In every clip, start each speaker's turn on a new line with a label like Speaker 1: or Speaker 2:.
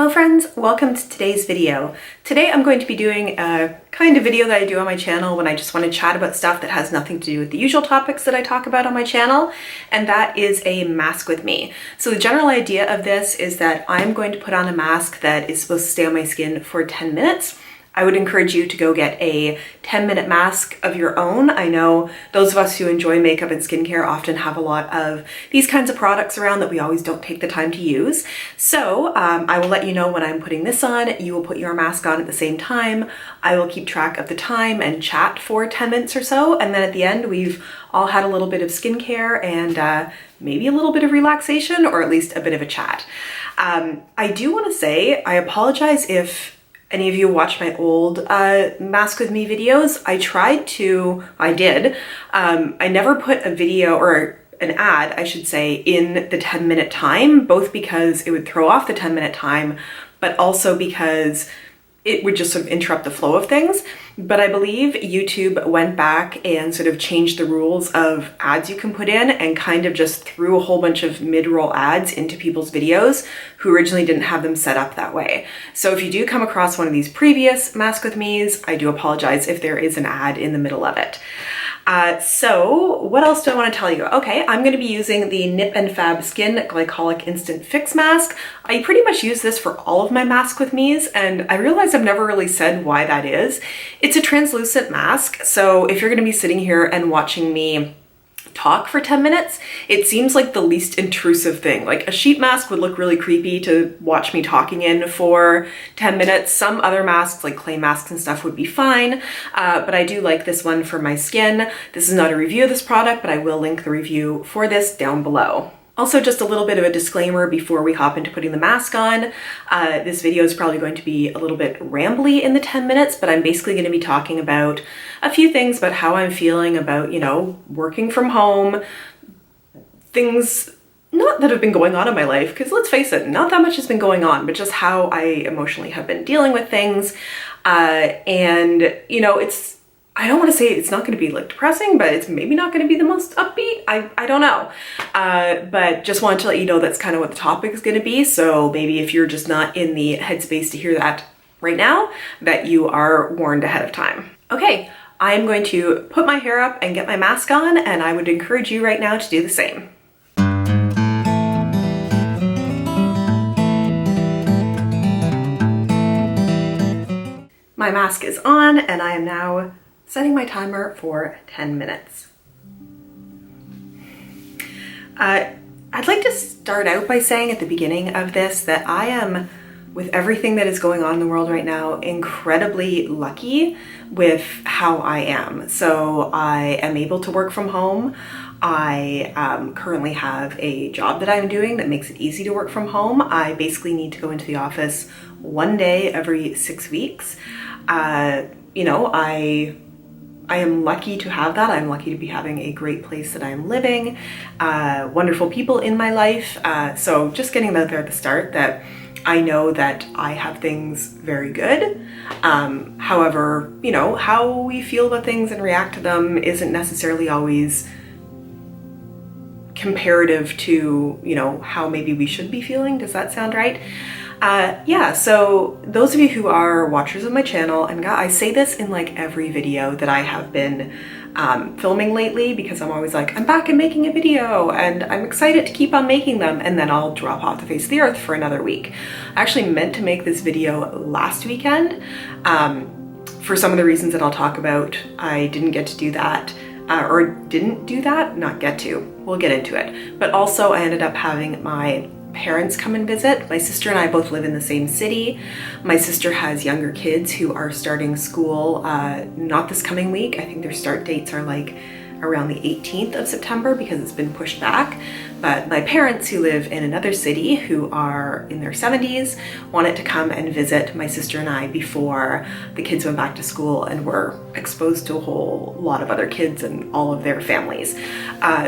Speaker 1: Hello friends, welcome to today's video. Today I'm going to be doing a kind of video that I do on my channel when I just want to chat about stuff that has nothing to do with the usual topics that I talk about on my channel, and that is a mask with me. So the general idea of this is that I'm going to put on a mask that is supposed to stay on my skin for 10 minutes. I would encourage you to go get a 10-minute mask of your own. I know those of us who enjoy makeup and skincare often have a lot of these kinds of products around that we always don't take the time to use. So I will let you know when I'm putting this on. You will put your mask on at the same time. I will keep track of the time and chat for 10 minutes or so. And then at the end, we've all had a little bit of skincare and maybe a little bit of relaxation, or at least a bit of a chat. I do want to say, I apologize if any of you watch my old mask with me videos. I never put a video or an ad, I should say, in the 10-minute time, both because it would throw off the 10-minute time, but also because it would just sort of interrupt the flow of things. But I believe YouTube went back and sort of changed the rules of ads you can put in and kind of just threw a whole bunch of mid-roll ads into people's videos who originally didn't have them set up that way. So if you do come across one of these previous Mask With Me's, I do apologize if there is an ad in the middle of it. So what else do I want to tell you? Okay, I'm going to be using the Nip and Fab Skin Glycolic Instant Fix Mask. I pretty much use this for all of my Mask With Me's, and I realize I've never really said why that is. It's a translucent mask, so if you're going to be sitting here and watching me talk for 10 minutes, it seems like the least intrusive thing. Like a sheet mask would look really creepy to watch me talking in for 10 minutes. Some other masks, like clay masks and stuff, would be fine, but I do like this one for my skin. This is not a review of this product, but I will link the review for this down below. Also, just a little bit of a disclaimer before we hop into putting the mask on. This video is probably going to be a little bit rambly in the 10 minutes, but I'm basically going to be talking about a few things about how I'm feeling about, working from home, things not that have been going on in my life, because let's face it, not that much has been going on, but just how I emotionally have been dealing with things. I don't want to say it's not going to be like depressing, but it's maybe not going to be the most upbeat. I don't know. But just wanted to let you know that's kind of what the topic is going to be. So maybe if you're just not in the headspace to hear that right now, that you are warned ahead of time. Okay, I'm going to put my hair up and get my mask on, and I would encourage you right now to do the same. My mask is on, and I am now setting my timer for 10 minutes. I'd like to start out by saying at the beginning of this that I am, with everything that is going on in the world right now, incredibly lucky with how I am. So I am able to work from home. I currently have a job that I'm doing that makes it easy to work from home. I basically need to go into the office one day every 6 weeks. I am lucky to have that. I'm lucky to be having a great place that I'm living, wonderful people in my life. So just getting that there at the start, that I know that I have things very good. However, how we feel about things and react to them isn't necessarily always comparative to, how maybe we should be feeling. Does that sound right? Yeah, so those of you who are watchers of my channel, and I say this in like every video that I have been filming lately, because I'm always like, I'm back and making a video and I'm excited to keep on making them, and then I'll drop off the face of the earth for another week. I actually meant to make this video last weekend. For some of the reasons that I'll talk about, I didn't get to do that. Not get to, we'll get into it. But also I ended up having my parents come and visit. My sister and I both live in the same city. My sister has younger kids who are starting school not this coming week. I think their start dates are like around the 18th of September because it's been pushed back. But my parents, who live in another city, who are in their 70s, wanted to come and visit my sister and I before the kids went back to school and were exposed to a whole lot of other kids and all of their families.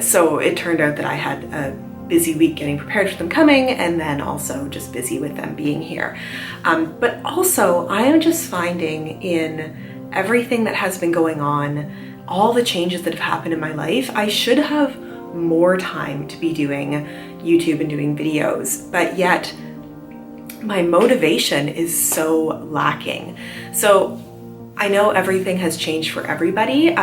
Speaker 1: So it turned out that I had a busy week getting prepared for them coming, and then also just busy with them being here. But also I am just finding in everything that has been going on, all the changes that have happened in my life, I should have more time to be doing YouTube and doing videos, but yet my motivation is so lacking. So I know everything has changed for everybody.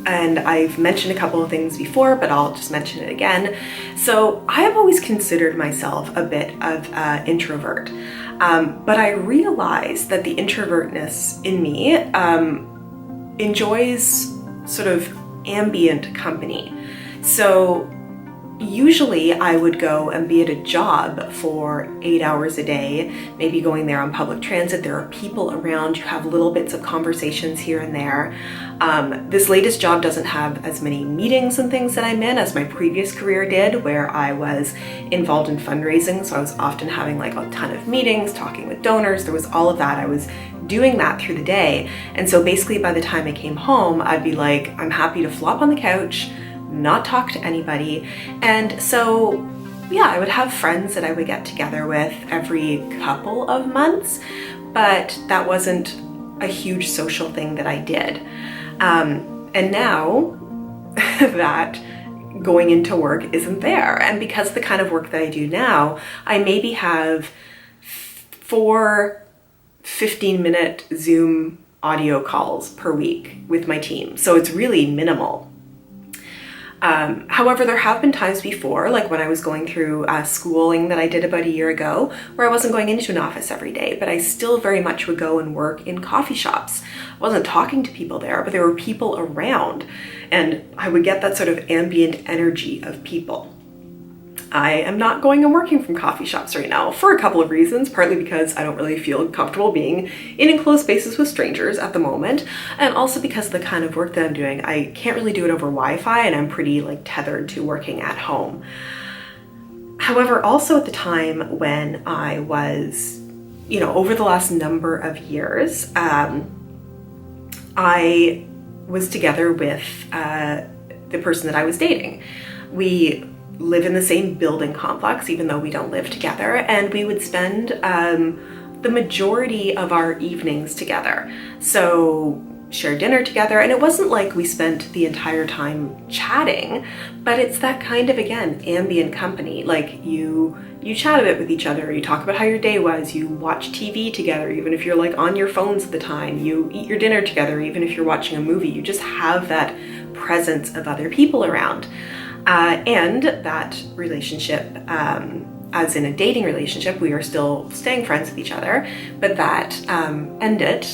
Speaker 1: And I've mentioned a couple of things before, but I'll just mention it again. So I have always considered myself a bit of an introvert, but I realized that the introvertness in me enjoys sort of ambient company. So usually I would go and be at a job for 8 hours a day, maybe going there on public transit. There are people around, you have little bits of conversations here and there. This latest job doesn't have as many meetings and things that I'm in as my previous career did, where I was involved in fundraising. So I was often having like a ton of meetings, talking with donors. There was all of that. I was doing that through the day. And so basically by the time I came home, I'd be like, I'm happy to flop on the couch, not talk to anybody. And so, yeah, I would have friends that I would get together with every couple of months, but that wasn't a huge social thing that I did. And now that going into work isn't there, and because the kind of work that I do now, I maybe have 4 15-minute Zoom audio calls per week with my team. So it's really minimal. However, there have been times before, like when I was going through schooling that I did about a year ago, where I wasn't going into an office every day, but I still very much would go and work in coffee shops. I wasn't talking to people there, but there were people around, and I would get that sort of ambient energy of people. I am not going and working from coffee shops right now for a couple of reasons, partly because I don't really feel comfortable being in enclosed spaces with strangers at the moment, and also because of the kind of work that I'm doing. I can't really do it over Wi-Fi, and I'm pretty like tethered to working at home. However, also at the time when I was, over the last number of years, I was together with the person that I was dating. We live in the same building complex, even though we don't live together, and we would spend the majority of our evenings together. So share dinner together, and it wasn't like we spent the entire time chatting, but it's that kind of, again, ambient company. Like you chat a bit with each other, you talk about how your day was, you watch TV together, even if you're like on your phones at the time, you eat your dinner together, even if you're watching a movie, you just have that presence of other people around. And that relationship, as in a dating relationship, we are still staying friends with each other, but that ended,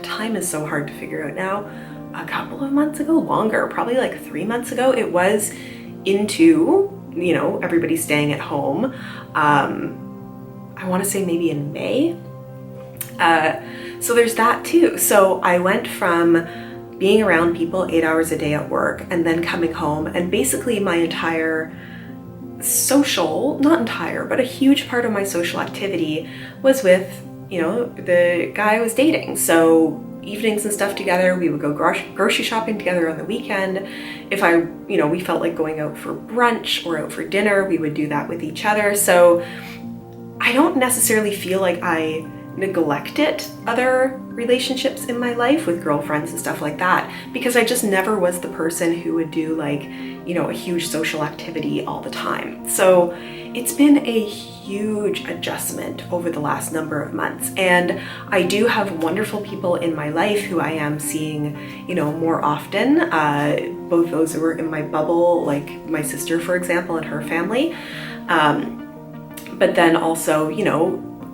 Speaker 1: time is so hard to figure out now, a couple of months ago, longer, probably like 3 months ago. It was into, everybody staying at home. I want to say maybe in May. So there's that too. So I went from being around people 8 hours a day at work and then coming home, and basically my entire not entire, but a huge part of my social activity was with, the guy I was dating. So evenings and stuff together, we would go grocery shopping together on the weekend. If we felt like going out for brunch or out for dinner, we would do that with each other. So I don't necessarily feel like I neglected other relationships in my life with girlfriends and stuff like that, because I just never was the person who would do like, a huge social activity all the time. So it's been a huge adjustment over the last number of months, and I do have wonderful people in my life who I am seeing, more often, both those who are in my bubble, like my sister, for example, and her family, but then also,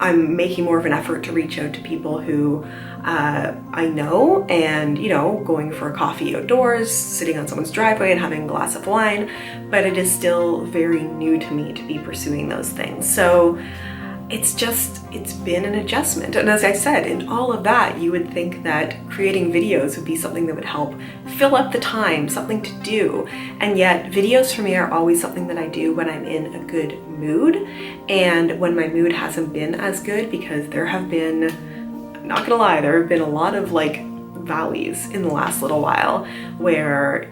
Speaker 1: I'm making more of an effort to reach out to people who I know, and going for a coffee outdoors, sitting on someone's driveway and having a glass of wine, but it is still very new to me to be pursuing those things. So it's been an adjustment. And as I said, in all of that, you would think that creating videos would be something that would help fill up the time, something to do. And yet videos for me are always something that I do when I'm in a good mood, and when my mood hasn't been as good, because there have been, I'm not gonna lie, there have been a lot of like valleys in the last little while where,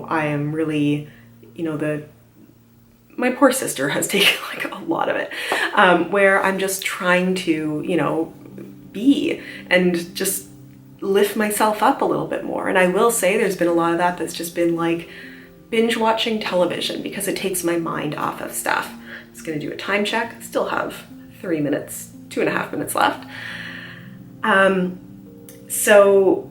Speaker 1: I am really, my poor sister has taken like a lot of it, where I'm just trying to, be and just lift myself up a little bit more. And I will say there's been a lot of that's just been like binge watching television, because it takes my mind off of stuff. was gonna do a time check, still have 3 minutes, 2.5 minutes left. So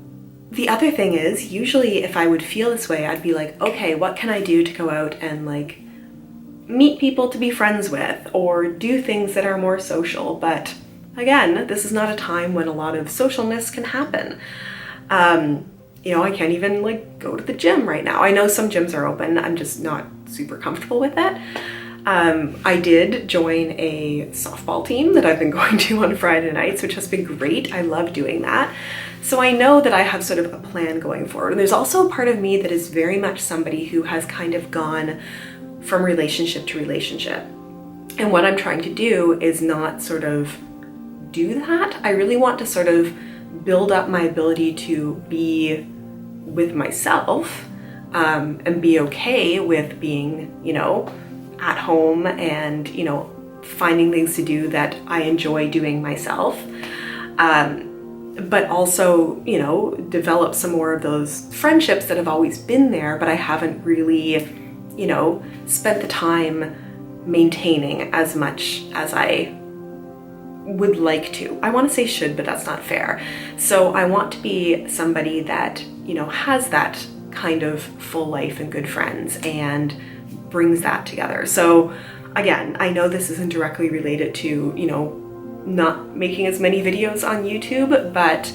Speaker 1: the other thing is, usually if I would feel this way, I'd be like, okay, what can I do to go out and like meet people to be friends with or do things that are more social? But again, this is not a time when a lot of socialness can happen. You know, I can't even like go to the gym right now. I know some gyms are open. I'm just not super comfortable with it. I did join a softball team that I've been going to on Friday nights, which has been great. I love doing that. So I know that I have sort of a plan going forward. And there's also a part of me that is very much somebody who has kind of gone from relationship to relationship. And what I'm trying to do is not sort of do that. I really want to sort of build up my ability to be with myself and be okay with being, you know, at home and, you know, finding things to do that I enjoy doing myself. But also, you know, develop some more of those friendships that have always been there, but I haven't really, you know, spent the time maintaining as much as I would like to. I want to say should, but that's not fair. So I want to be somebody that, you know, has that kind of full life and good friends and brings that together. So again, I know this isn't directly related to, you know, not making as many videos on YouTube, but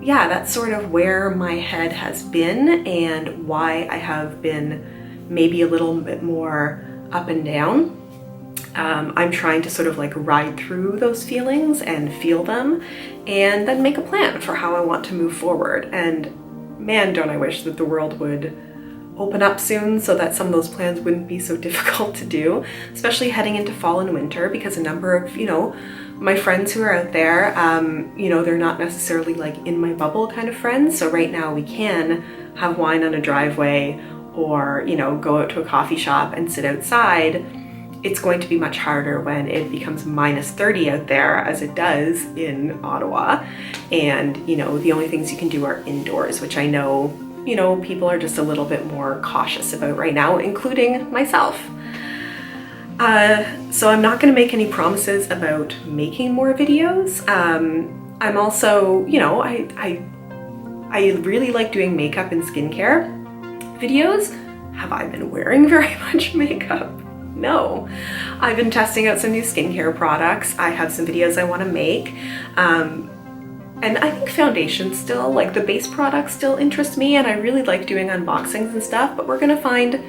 Speaker 1: yeah, that's sort of where my head has been and why I have been maybe a little bit more up and down. I'm trying to sort of like ride through those feelings and feel them and then make a plan for how I want to move forward. And man, don't I wish that the world would open up soon so that some of those plans wouldn't be so difficult to do, especially heading into fall and winter, because a number of, you know, my friends who are out there, you know, they're not necessarily like in my bubble kind of friends. So right now we can have wine on a driveway or, you know, go out to a coffee shop and sit outside. It's going to be much harder when it becomes -30 out there as it does in Ottawa. And, you know, the only things you can do are indoors, which I know, you know, people are just a little bit more cautious about right now, including myself. So I'm not going to make any promises about making more videos. I'm also, you know, I really like doing makeup and skincare videos. Have I been wearing very much makeup? No. I've been testing out some new skincare products. I have some videos I want to make. And I think foundation still, like the base products still interest me, and I really like doing unboxings and stuff, but we're gonna find,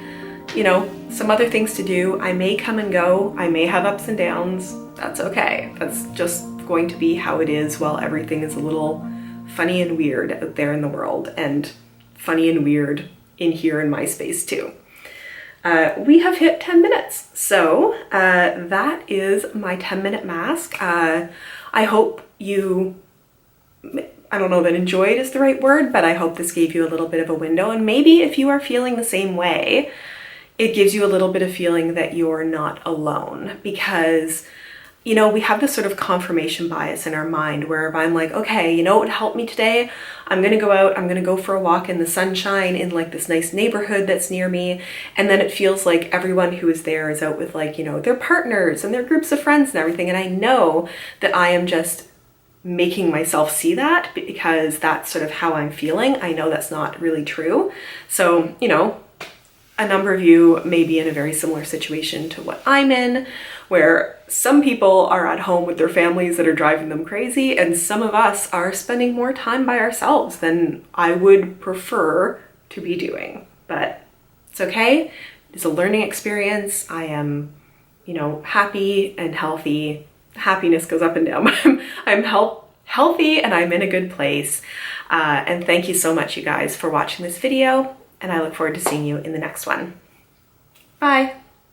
Speaker 1: you know, some other things to do. I may come and go. I may have ups and downs. That's okay. That's just going to be how it is while everything is a little funny and weird out there in the world, and funny and weird in here in my space too. We have hit 10 minutes. So that is my 10-minute mask. I hope you, I don't know that enjoyed is the right word, but I hope this gave you a little bit of a window. And maybe if you are feeling the same way, it gives you a little bit of feeling that you're not alone, because, you know, we have this sort of confirmation bias in our mind where if I'm like, okay, you know what would help me today? I'm gonna go out, I'm gonna go for a walk in the sunshine in like this nice neighborhood that's near me. And then it feels like everyone who is there is out with like, you know, their partners and their groups of friends and everything. And I know that I am just making myself see that because that's sort of how I'm feeling. I know that's not really true. So, you know, a number of you may be in a very similar situation to what I'm in, where some people are at home with their families that are driving them crazy, and some of us are spending more time by ourselves than I would prefer to be doing. But it's okay. It's a learning experience. I am, you know, happy and healthy. Happiness goes up and down. I'm healthy and I'm in a good place. And thank you so much, you guys, for watching this video. And I look forward to seeing you in the next one. Bye.